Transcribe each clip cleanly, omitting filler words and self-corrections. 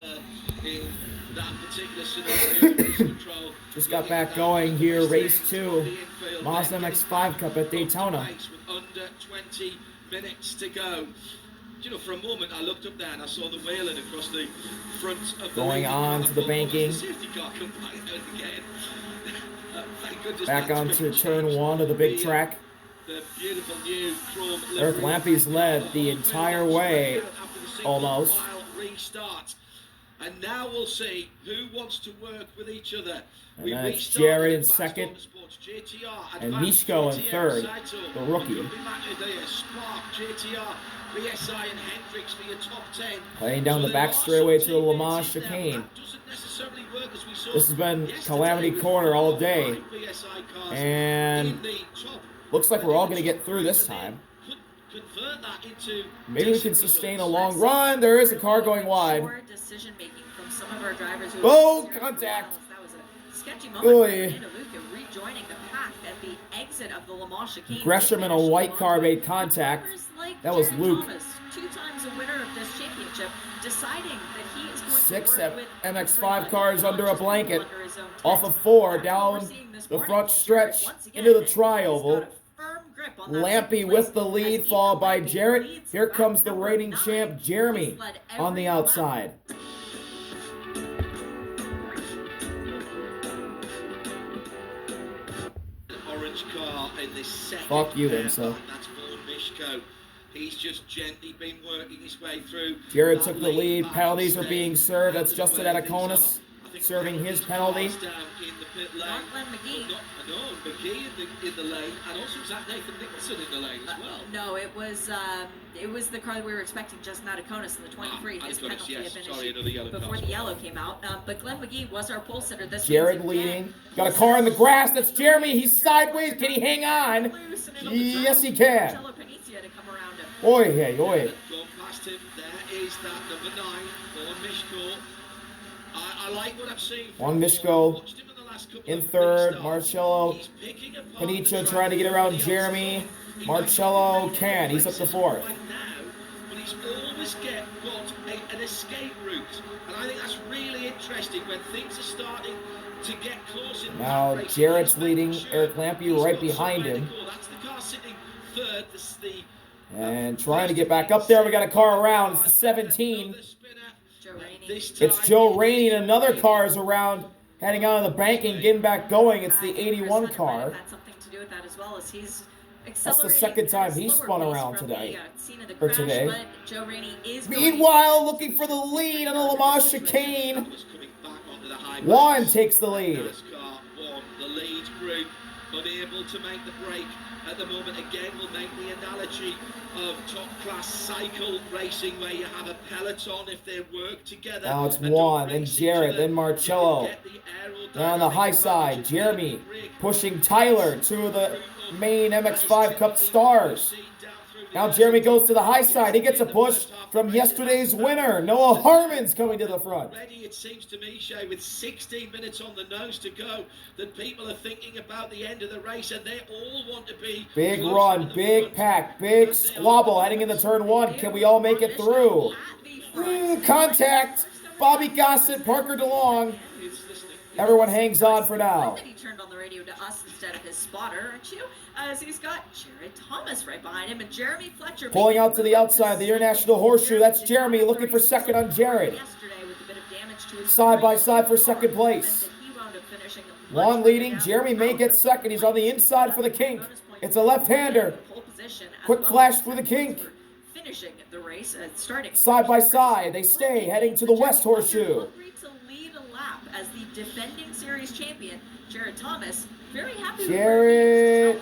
in that particular scenario. Cruise control. Just got back going here, race 2, Mazda MX-5 Cup at Daytona. With under 20 minutes to go. You know, for a moment I looked up there and I saw the whaling across the front of the Going on to the banking. safety car come back again. Thank goodness Back that's onto been turn 1 of the big track. The beautiful new chrome Eric livery. Lampy's led the entire way, almost. Restart. And now we'll see who wants to work with each other. And then it's Jared in second, and Mishko in third, the rookie. Playing down the back straightaway to the Le Mans chicane. This has been Calamity Corner all day, and looks like we're all going to get through this time. Maybe we can sustain a long run. There is a car going wide. Oh, contact. Oy. Gresham in a white car made contact. That was Luke. 6 MX-5 cars under a blanket. Off of 4 down the front stretch into the tri-oval. Lampy with the lead, followed by Jarrett. Here comes the reigning champ, Jeremy, on the outside. Orange car in this second. Fuck you, Imsa. That's for Mishko. He's just gently been working his way through. Jared took the lead. Penalties are being served. That's Justin Ataconis serving his penalty. Not Glenn McGee. No, McGee in the lane, and also Zach Nathan Nicholson in the lane as well. No, it was the car that we were expecting, Justin Ataconis in the 23. His penalty had been issued before the yellow came out. But Glenn McGee was our pole sitter this Jared leading. Got a car in the grass. That's Jeremy. He's sideways. Can he hang on? Yes, he can. Oi, hey, oi. Gone past him. There is that number 9 for Mishko. I like what I've seen. One Mishko in third. Marcello Panicha trying to get around Jeremy. Marcello can. He's up to 4th. But he's always got an escape route. And I think that's really interesting when things are starting to get close. Now Jarrett's leading. Eric Lampy right behind him. That's the car sitting third. And trying to get back up there. We got a car around. It's the 17. It's Joe Rainey, and another car is around, heading out of the banking, getting back going. It's the 81 car. That's the second time he spun around today. Meanwhile, looking for the lead on the Le Mans chicane. Juan takes the lead. The lead group unable to make the break at the moment. Again, we'll make the analogy of top-class cycle racing where you have a peloton if they work together. Now it's Juan, then Jared, then Marcello. Now on the high side, Jeremy pushing Tyler, 2 of the main MX-5 Cup stars. Now Jeremy goes to the high side. He gets a push from yesterday's winner. Noah Harmon's coming to the front. Already, it seems to me, Shay, with 16 minutes on the nose to go, that people are thinking about the end of the race, and they all want to be... Big run, big pack, big squabble heading into turn 1. Can we all make it through? Contact. Bobby Gossett, Parker DeLong. Everyone hangs on for now. He turned on the radio to us instead of his spotter, aren't you? As he's got Jared Thomas right behind him, and Jeremy Fletcher pulling out to the outside, the International Horseshoe. That's Jeremy looking for second on Jared. Side by side for second place. Juan leading. Jeremy may get second. He's on the inside for the kink. It's a left-hander. Quick flash through the kink. Side by side, they stay heading to the West Horseshoe. As the defending series champion, Jared Thomas, very happy. Jared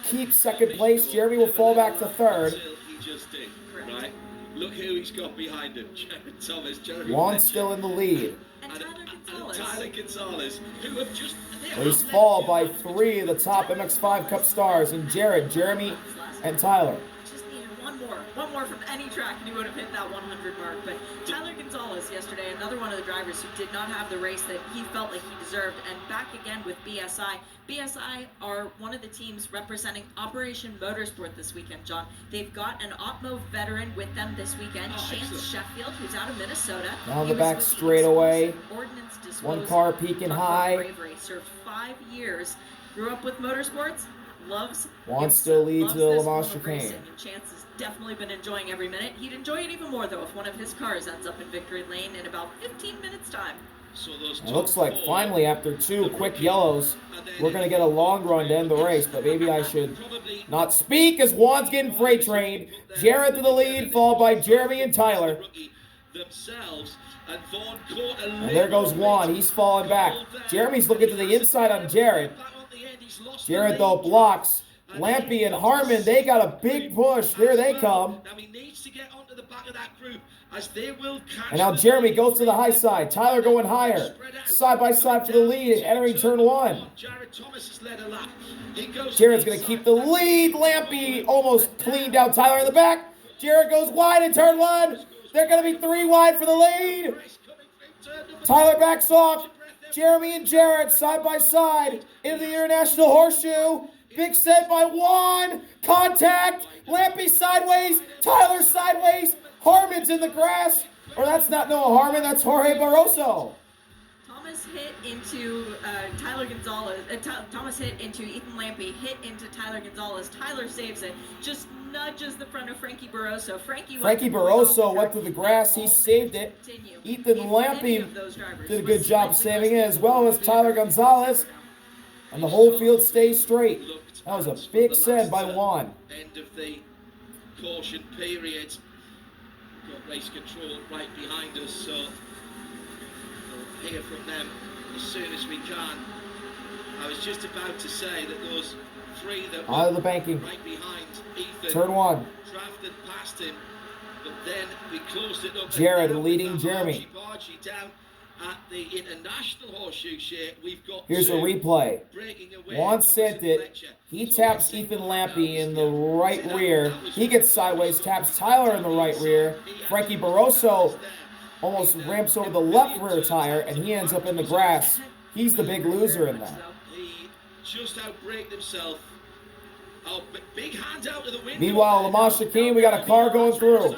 keeps second place. Jeremy will fall back to third. He just did, right? Look who he's got behind him. Jared Thomas, Jeremy Juan still in the lead. And Tyler Gonzalez, who have just... He's followed by 3 of the top MX-5 Cup stars, and Jared, Jeremy, and Tyler. Just needed one more one more from any track and he would have hit that 100 mark. But Tyler Gonzalez yesterday, another one of the drivers who did not have the race that he felt like he deserved. And back again with BSI. BSI are one of the teams representing Operation Motorsport this weekend, John. They've got an Opmo veteran with them this weekend, Chance Sheffield, who's out of Minnesota. Down the back straightaway. One car peaking high. Bravery. Served 5 years. Grew up with motorsports. Wants to lead to the Le Mans chicane. Chance has definitely been enjoying every minute. He'd enjoy it even more, though, if one of his cars ends up in victory lane in about 15 minutes' time. So it looks like finally, after 2 quick yellows, we're going to get a long run to end the race. But maybe I should not speak as Juan's getting freight trained. Jared to the lead, followed by Jeremy and Tyler. And there goes Juan. He's falling back. Jeremy's looking to the inside on Jared. Jared, though, blocks. Lampy and Harmon, they got a big push. There they come. And now Jeremy goes to the high side. Tyler going higher. Side by side for the lead, entering turn 1. Jared's going to keep the lead. Lampy almost cleaned out Tyler in the back. Jared goes wide in turn 1. They're going to be 3 wide for the lead. Tyler backs off. Jeremy and Jared side by side into the International Horseshoe. Big set by Juan. Contact. Lampy sideways. Tyler sideways. Harmon's in the grass. Or that's not Noah Harmon. That's Jorge Barroso. Thomas hit into Tyler Gonzalez. Thomas hit into Ethan Lampy. Hit into Tyler Gonzalez. Tyler saves it. Just nudges the front of Frankie Barroso. Frankie Barroso went through the grass. He saved it. Ethan Lampy did a good job saving it, as well as Tyler Gonzalez. And the whole field stays straight. That was a big send by Juan. End of the caution period. Got race control right behind us, so we'll hear from them as soon as we can. I was just about to say that those 3 that were out of the banking right behind Ethan, turn 1, drafted past him, but then we closed it up. Jared leading Jeremy. Down at the International Horseshoe Share, we've got here's a replay. Juan sent it. He taps Ethan Lampy in the right rear. He gets sideways, taps Tyler in the right rear. Frankie Barroso almost ramps over the left rear tire, and he ends up in the grass. He's the big loser in that. He just outbraked himself. Oh, big hand out of the window. Meanwhile, Le Mans chicane, we got a car going through.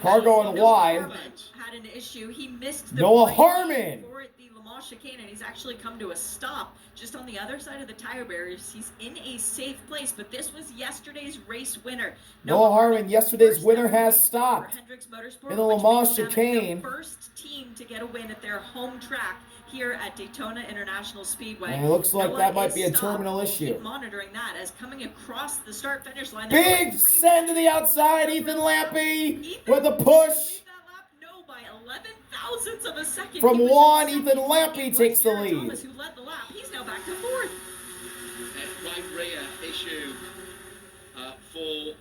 Car going wide. Had an issue. He missed the Noah Harmon for the Le Mans chicane, and he's actually come to a stop just on the other side of the tire barriers. He's in a safe place, but this was yesterday's race winner. Noah Harmon, yesterday's winner, has stopped in the Le Mans chicane. First team to get a win at their home track here at Daytona International Speedway. And it looks like that might be a terminal issue. Monitoring that as coming across the start-finish line. Big send to the outside, Ethan Lampy with a push. By 11 thousandths of a second. From Juan, Ethan Lampy takes the lead. Thomas, who led the lap, he's now back to 4th. Right rear issue for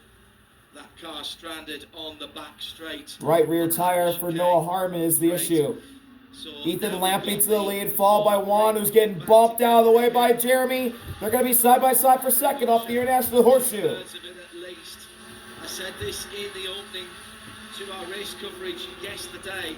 that car stranded on the back straight. Right rear tire for Noah Harmon is the issue. Ethan Lampy to the lead, followed by Juan, who's getting bumped out of the way by Jeremy. They're going to be side by side for second off the International Horseshoe. I said this in the opening to our race coverage yesterday.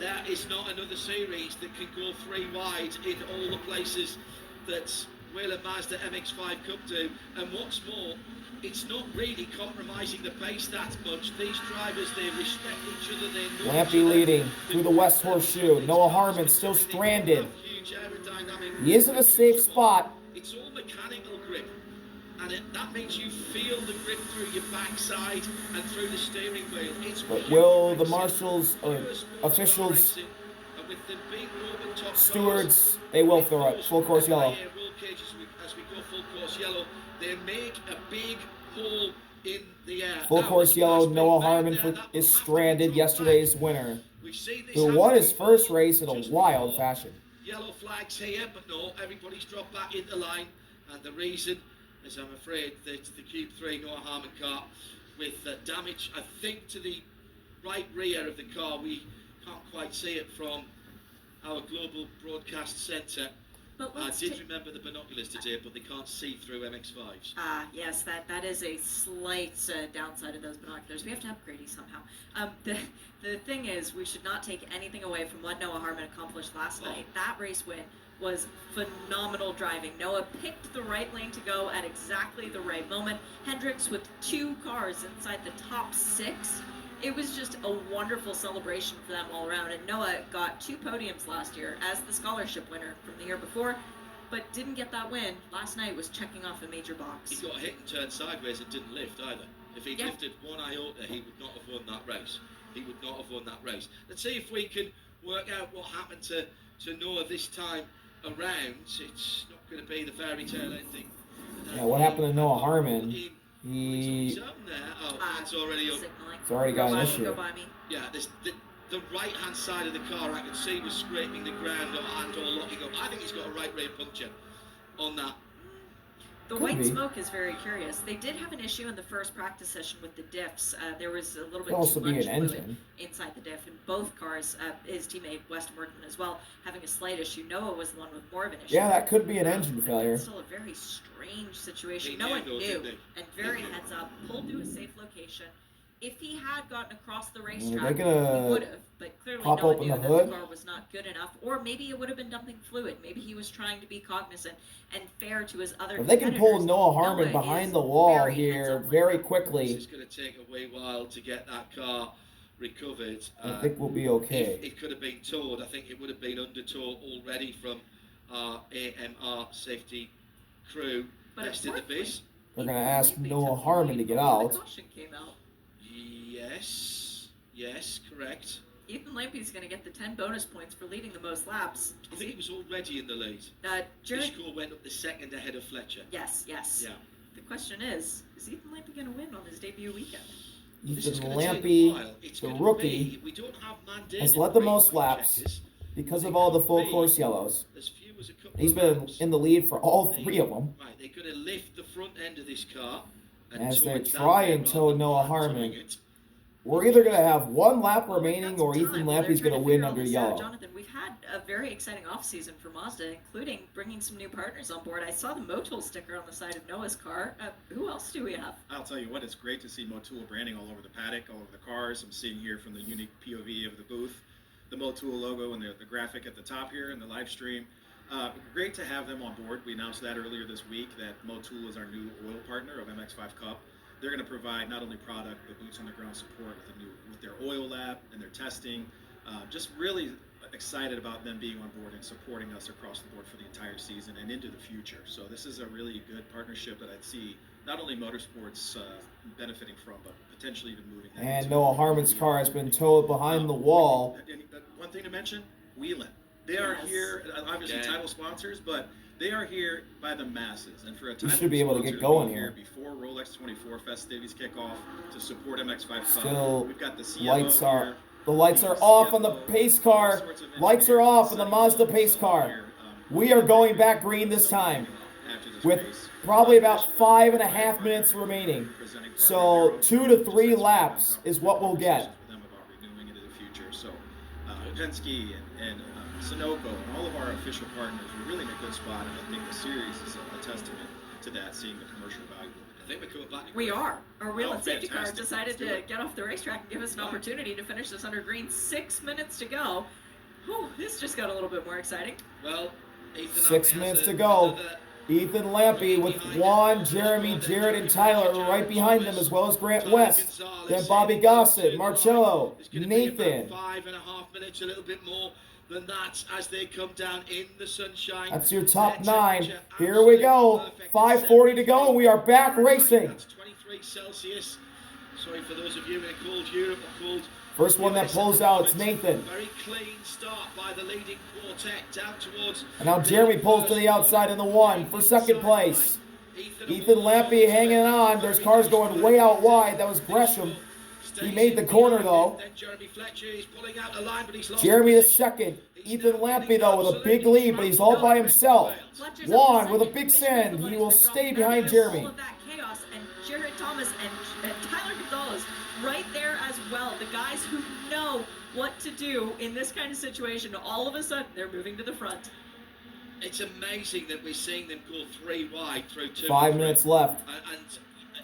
There is not another series that can go 3 wide in all the places that Whelen Mazda MX-5 Cup do. And what's more, it's not really compromising the pace that much. These drivers, they respect each other. They know Lampy leading through the West Horseshoe. Noah Harmon still stranded. He is in a safe spot. It's all mechanical grip. And that means you feel the grip through your backside and through the steering wheel. But will the marshals or officials, stewards, they will throw it full course yellow. As we go full course yellow, they make a big hole in the air. Full course yellow, Noah Harmon is stranded, yesterday's winner, who won his first race in a wild fashion. Yellow flags here, but no, everybody's dropped back into line. And the reason is, I'm afraid, that the Cube 3 Noah Harmon car with damage, I think, to the right rear of the car. We can't quite see it from our global broadcast centre, But I let's did remember the binoculars today, but they can't see through MX-5s. Yes, that is a slight downside of those binoculars. We have to upgrade these somehow. The thing is, we should not take anything away from what Noah Harmon accomplished last night. That race win was phenomenal driving. Noah picked the right lane to go at exactly the right moment. Hendricks with 2 cars inside the top 6. It was just a wonderful celebration for them all around. And Noah got 2 podiums last year as the scholarship winner from the year before, but didn't get that win. Last night was checking off a major box. He got hit and turned sideways and didn't lift either. If he'd lifted 1 iota, he would not have won that race. He would not have won that race. Let's see if we can work out what happened to Noah this time around. It's not going to be the fairy tale ending. Yeah, what happened to Noah Harmon? It's already up. It's already got an issue. Yeah, the right-hand side of the car I could see was scraping the ground or locking up. I think he's got a right rear puncture on that. The white smoke is very curious. They did have an issue in the first practice session with the diffs. There was a little bit too much fluid inside the diff in both cars. His teammate Weston Workman as well having a slight issue. Noah was the one with more of an issue. Yeah, that could be an engine failure. It's still a very strange situation. No one knew, and very heads up, pulled to a safe location. If he had gotten across the racetrack, he would have, but clearly no one knew that the car was not good enough, or maybe it would have been dumping fluid. Maybe he was trying to be cognizant and fair to his other competitors. They can pull Noah Harmon behind the wall here very quickly. It's going to take a wee while to get that car recovered. I think we'll be okay. It could have been towed. I think it would have been under tow already from our AMR safety crew next to the base. They're going to ask Noah Harmon to get out. Caution came out. Yes, correct. Ethan Lampy's going to get the 10 bonus points for leading the most laps. I think he was already in the lead. His score went up the second ahead of Fletcher. Yes. Yeah. The question is Ethan Lampy going to win on his debut weekend? Ethan Lampy, the rookie, has led the most laps because of all the full course yellows. He's been in the lead for all 3 of them. Right, they're going to lift the front end of this car. As they try and tow Noah Harmon. We're either going to have 1 lap remaining or Ethan Lampy's going to win under yellow. Jonathan, we've had a very exciting offseason for Mazda, including bringing some new partners on board. I saw the Motul sticker on the side of Noah's car. Who else do we have? I'll tell you what, it's great to see Motul branding all over the paddock, all over the cars. I'm seeing here from the unique POV of the booth, the Motul logo and the graphic at the top here in the live stream. Great to have them on board. We announced that earlier this week that Motul is our new oil partner of MX5 Cup. They're going to provide not only product but boots on the ground support with their oil lab and their testing. Just really excited about them being on board and supporting us across the board for the entire season and into the future. So this is a really good partnership that I'd see not only motorsports benefiting from, but potentially even moving. And Noah Harmon's car has been towed behind the wall. One thing to mention, Wheelan. They are here, obviously title sponsors, but they are here by the masses. And for a title should be able to get going here before Rolex 24 festivities kick off to support MX5 Still, we've got the CMO the lights are off on the pace car. Lights are off on the Mazda pace car. We are going back green this time with probably about 5.5 minutes remaining. So 2 to 3 laps is what we'll get. So Penske and Sunoco and all of our official partners are really in a good spot, and I think the series is a testament to that, seeing the commercial value. I think we're coming back. We are. Our wheel and safety car decided to get off the racetrack and give us an opportunity to finish this under green. 6 minutes to go. Whew, this just got a little bit more exciting. Well, 6 minutes to go. Ethan Lampy with Juan, Jeremy, Jared, and Tyler right behind them, as well as Grant West. Then Bobby Gossett, Marcello, Nathan. 5.5 minutes, a little bit more than that as they come down in the sunshine. That's your top 9. Here we go. 5:40 to go. We are back racing. That's 23 Celsius. Sorry for those of you in a cold Europe or cold. First one that pulls out, it's Nathan. Very clean start by the leading quartet down towards. And now Jeremy pulls to the outside in the 1 for second place. Ethan Lampy hanging on. There's cars going way out wide. That was Gresham. He made the corner though. Jeremy the second. Ethan Lampy though with a big lead, but he's all by himself. Juan with a big send. He will stay behind Jeremy. All of that chaos, and Jared Thomas and Tyler Gonzalez right there as well. The guys who know what to do in this kind of situation. All of a sudden, they're moving to the front. It's amazing that we're seeing them go 3 wide through 2. 5 minutes left.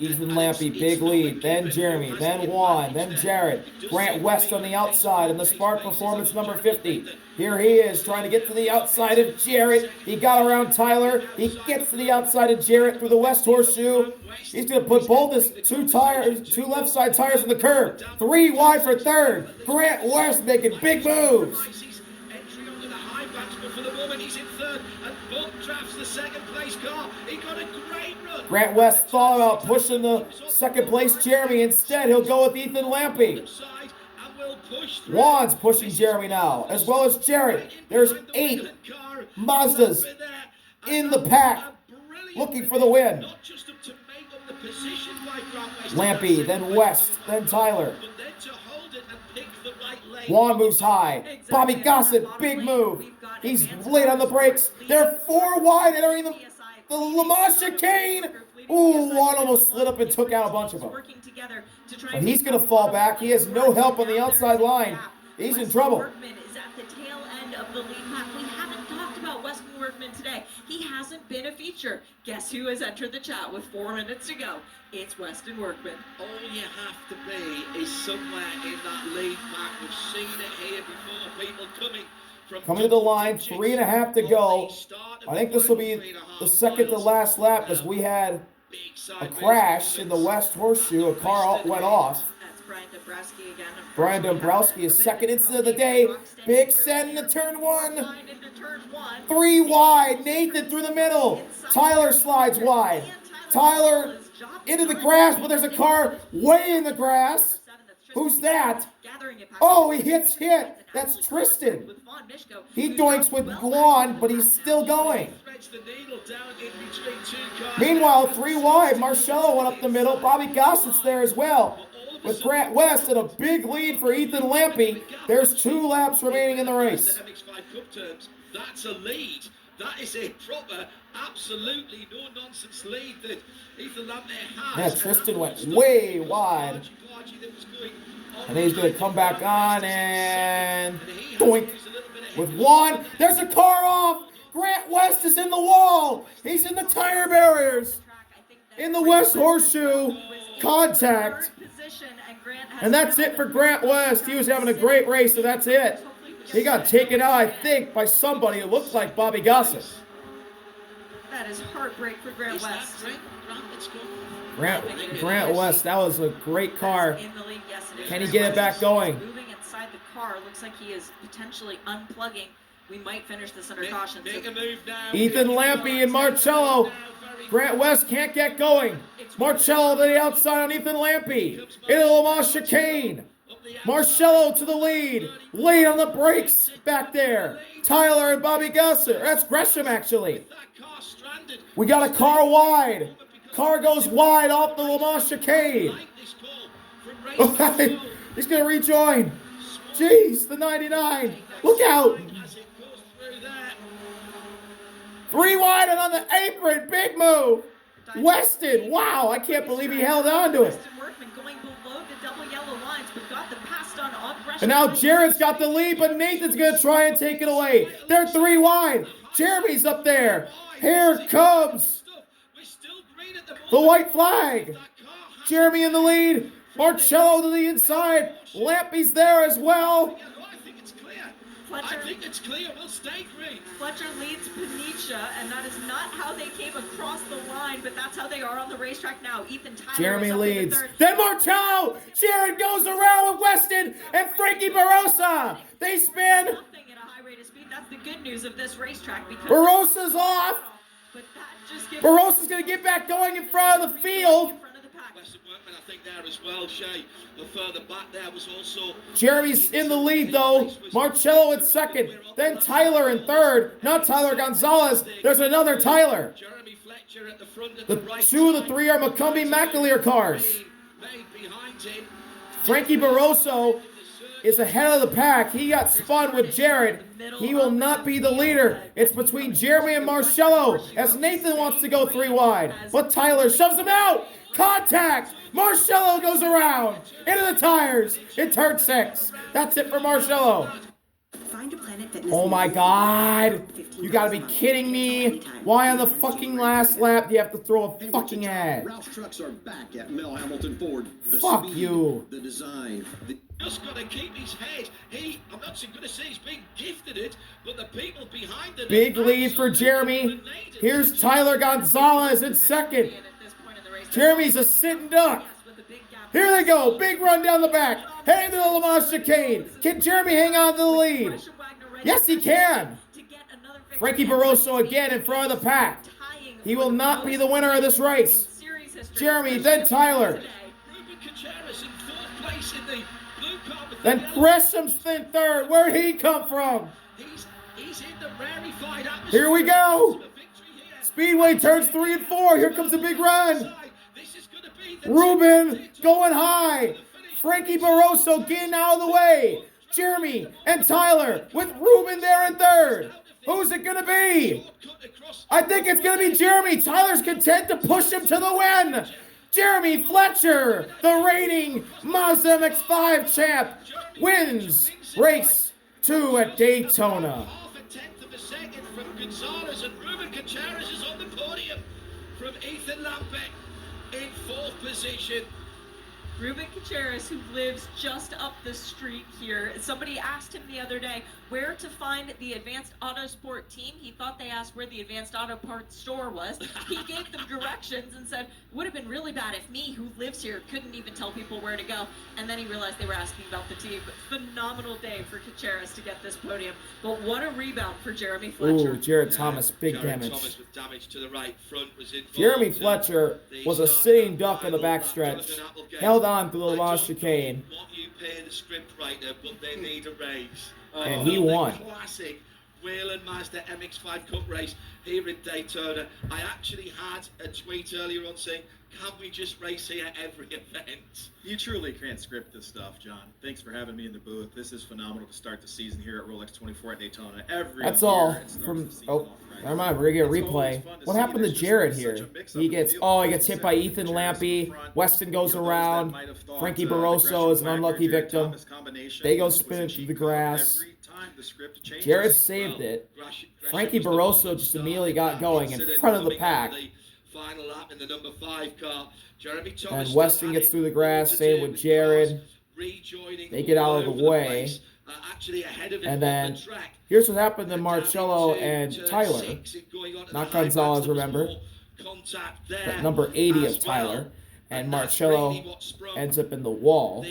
Ethan Lampy, big lead, then Jeremy, then Juan, then Jared. Grant West on the outside in the Spark Performance number 50. Here he is trying to get to the outside of Jarrett. He got around Tyler. He gets to the outside of Jarrett through the West Horseshoe. He's going to put both his two left side tires on the curb. 3 wide for third. Grant West making big moves. Entry onto the high banks, but for the moment he's in third, and Buck drafts the second place car. He got a great run. Grant West thought about pushing the second place Jeremy. Instead, he'll go with Ethan Lampy. Juan's pushing Jeremy now, as well as Jared. There's 8 Mazdas in the pack, looking for the win. Lampy, then West, then Tyler. Juan moves high. Bobby Gossett, big move. He's late on the brakes. They're 4 wide entering the Le Mans chicane. Ooh, Juan almost slid up and took out a bunch of them. But he's going to fall back. He has no help on the outside line. He's in trouble. Workman is at the tail end of the lead pack. We haven't talked about Weston Workman today. He hasn't been a feature. Guess who has entered the chat with 4 minutes to go? It's Weston Workman. All you have to be is somewhere in that lead pack. We've seen it here before. People coming to the line, 3.5 to go. I think this will be the second to last lap, as we had a crash in the West Horseshoe. A car went off. That's Brian Dombrowski again. Brian Dombrowski is second incident of the day. Big send into turn 1. 3 wide. Nathan through the middle. Tyler slides wide. Tyler into the grass, but there's a car way in the grass. Who's that? Oh, he hits hit. That's Tristan. He doinks with Guan, but he's still going. Meanwhile, 3 wide. Marcello went up the middle. Bobby Gossett's there as well, with Grant West and a big lead for Ethan Lampy. There's 2 laps remaining in the race. That's a lead. That is a proper, absolutely no-nonsense lead that Ethan Lampy has. Yeah, Tristan went way wide. And then he's going to come back on and doink with Juan. There's a car off. Grant West is in the wall. He's in the tire barriers. In the West Horseshoe. Contact. And that's it for Grant West. He was having a great race, so that's it. He got taken out, I think, by somebody. It looks like Bobby Gossett. That is heartbreak for Grant West. Grant West, that was a great car. Can he get it back going? Moving inside the car, looks like he is potentially unplugging. We might finish this under caution. Ethan Lampy and Marcello. Grant West can't get going. Marcello to the outside on Ethan Lampy. Into the Le Mans chicane. Marcello to the lead. Late on the brakes back there. Tyler and Bobby Gossett. That's Gresham, actually. We got a car wide. Car goes wide off the Le Mans chicane. He's going to rejoin. Jeez, the 99. Look out. 3 wide and on the apron. Big move. Weston. Wow, I can't believe he held on to it. And now Jared's got the lead, but Nathan's going to try and take it away. They're 3 wide. Jeremy's up there. Here comes the white flag. Jeremy in the lead. Marcello to the inside. Lampy's there as well. Fletcher, I think it's clear. We'll stay green. Fletcher leads Penicia, and that is not how they came across the line, but that's how they are on the racetrack now. Ethan Tyler Jeremy leads. Then Marcello. Jared goes around with Weston and Frankie Barossa. They spin. Nothing at a high rate of speed. That's the good news of this racetrack, because Barossa's off. But that just gives Barossa's going to get back going in front of the field. I think there as well, Shay. The further back there was also Jeremy's in the lead, though. Marcello in second. Then Tyler in third. Not Tyler Gonzalez. There's another Tyler. Jeremy Fletcher at the front of The right 2 of the 3 are McCumbee McAleer cars. behind him. Frankie Barroso is ahead of the pack. He got spun with Jared. He will not be the leader. It's between Jeremy and Marcello as Nathan wants to go 3 wide. But Tyler shoves him out. Contact. Marcello goes around into the tires in turn 6. That's it for Marcello. Find a Planet Fitness. Oh my God. You gotta be kidding me. Why on the fucking last lap do you have to throw a fucking ad? Roush trucks are back at Mel Hamilton Ford. The Fuck speed, you. The design. Just got to keep his head. I'm not going to say he's been gifted it, but the people behind it. Big lead for Jeremy. Here's Tyler Gonzalez in second. Jeremy's a sitting duck. Here they go. Big run down the back. Heading to the Le Mans chicane. Can Jeremy hang on to the lead? Yes, he can. Frankie Barroso again in front of the pack. He will not be the winner of this race. Jeremy, then Tyler. Then Gresham's in third. Where'd he come from? Here we go. Speedway turns 3 and 4. Here comes a big run. Ruben going high. Frankie Barroso getting out of the way. Jeremy and Tyler with Ruben there in third. Who's it going to be? I think it's going to be Jeremy. Tyler's content to push him to the win. Jeremy Fletcher, the reigning Mazda MX-5 champ, wins race 2 at Daytona. Half a tenth of a second from Gonzalez, and Ruben Gutierrez is on the podium from Ethan Lampert in 4th position. Ruben Gutierrez, who lives just up the street here. Somebody asked him the other day where to find the Advanced Auto Sport team. He thought they asked where the Advanced Auto Parts store was. He gave them directions and said, would have been really bad if me, who lives here, couldn't even tell people where to go. And then he realized they were asking about the team. Phenomenal day for Gutierrez to get this podium. But what a rebound for Jeremy Fletcher. Ooh, Jared Thomas, big Jared damage. Thomas with damage to the right front was involved. Jeremy Fletcher was a sitting duck on the backstretch. Held on to the Le Mans chicane. What you pay the script writer, but they need a raise. And he won. Classic Whelen Mazda MX-5 Cup race here at Daytona. I actually had a tweet earlier on saying, can we just race here every event? You truly can't script this stuff, John. Thanks for having me in the booth. This is phenomenal to start the season here at Rolex 24 at Daytona. That's all from. Oh, never mind. We're gonna get a replay. What happened to Jared here? He gets hit by Ethan Lampy. Weston goes around. Frankie Barroso is an unlucky victim. They go spinning through the grass. Jared saved it. Frankie Barroso just immediately got going in front of the pack. Final lap in the number 5 car. Jeremy Thomas And Weston gets through the grass, same with Jared. They get out of the way. And then here's what happened to Marcello and Tyler. Not Gonzalez, remember. But number 80 of Tyler. And Marcello ends up in the wall.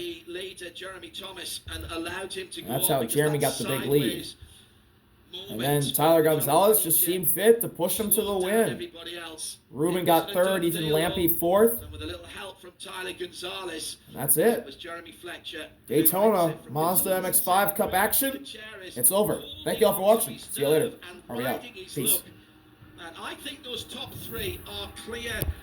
That's how Jeremy got the big lead. And then Tyler Gonzalez just seemed fit to push him to the win. Ruben got third, Ethan Lampy fourth. And that's it. Daytona, Mazda MX-5 Cup action. It's over. Thank you all for watching. See you later. Are we out? Peace. And I think those top 3 are clear.